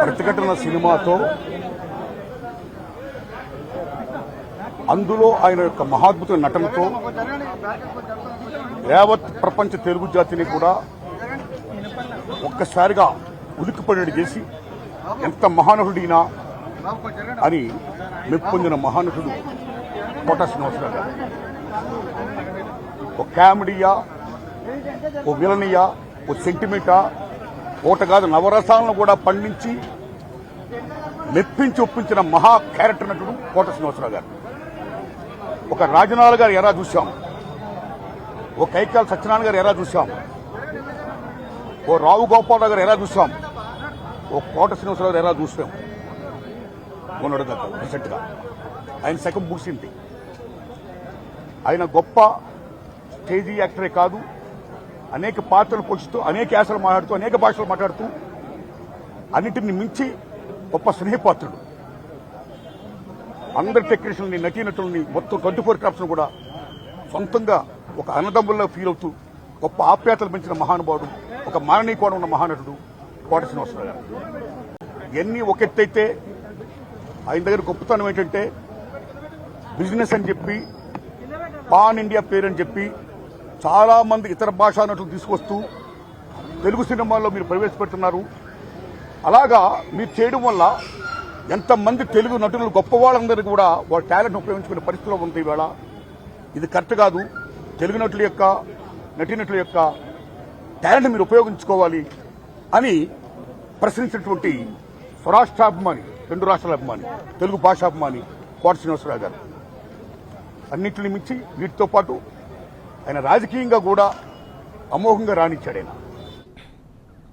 ప్రతిఘటన సినిమాతో అందులో ఆయన యొక్క మహాద్భుత నటనతో యావత్ ప్రపంచ తెలుగు జాతిని కూడా ఒక్కసారిగా ఉలిక్కిపడేది చేసి ఎంత మహానటుడినా అని మెప్పొందిన మహానటుడు కోట శ్రీనివాసరావు గారు. ఓ కామెడీయా, ఓ విలనియా, ఓ సెంటిమెంటా, ఓట కాదు నవరసాలను కూడా పండించి మెప్పించి ఒప్పించిన మహా క్యారెక్టర్ నటుడు కోట శ్రీనివాసరావు గారు. ఒక రాజనాల గారు ఎలా చూశాం, ఓ కైకాల సత్యనారాయణ గారు ఎలా చూశాం, ఓ రావు గోపాలరావు గారు ఎలా చూశాం, ఓ కోట శ్రీనివాసరావు గారు ఎలా చూసాం. మొన్నడు రీసెంట్గా ఆయన శకం ముగిసింది. ఆయన గొప్ప స్టేజీ యాక్టరే కాదు, అనేక పాత్రలు పోషిస్తూ అనేక యాసలు మాట్లాడుతూ అనేక భాషలు మాట్లాడుతూ అన్నింటిని మించి గొప్ప స్నేహపాత్రుడు. అందరి టెక్నీషియన్ని, నటీనటుల్ని మొత్తం 24 క్రాఫ్ట్స్ కూడా సొంతంగా ఒక అన్నదమ్ముల్లో ఫీల్ అవుతూ గొప్ప ఆప్యాయతలు పెంచిన మహానుభావుడు, ఒక మాననీయ కోణం ఉన్న మహానటుడు కోట శ్రీనివాసరావు గారు. ఇవన్నీ ఒక ఎత్తైతే ఆయన దగ్గర గొప్పతనం ఏంటంటే బిజినెస్ అని చెప్పి, పాన్ ఇండియా పేరని చెప్పి చాలా మంది ఇతర భాషా నటులు తీసుకొస్తూ తెలుగు సినిమాల్లో మీరు ప్రవేశపెడుతున్నారు. అలాగా మీరు చేయడం వల్ల ఎంతమంది తెలుగు నటులు గొప్ప వాళ్ళందరూ కూడా వాళ్ళ టాలెంట్ ఉపయోగించుకునే పరిస్థితిలో ఉంది ఇవాళ. ఇది కరెక్ట్ కాదు. తెలుగు నటుల యొక్క, నటీనటుల యొక్క టాలెంట్ మీరు ఉపయోగించుకోవాలి అని ప్రశ్నించినటువంటి స్వరాష్ట్రాభిమాని, 2 రాష్ట్రాల అభిమాని, తెలుగు భాషాభిమాని కోట శ్రీనివాసరావు గారు. అన్నింటిని మించి వీటితో పాటు ఆయన రాజకీయంగా కూడా అమోఘంగా రాణించాడు ఆయన.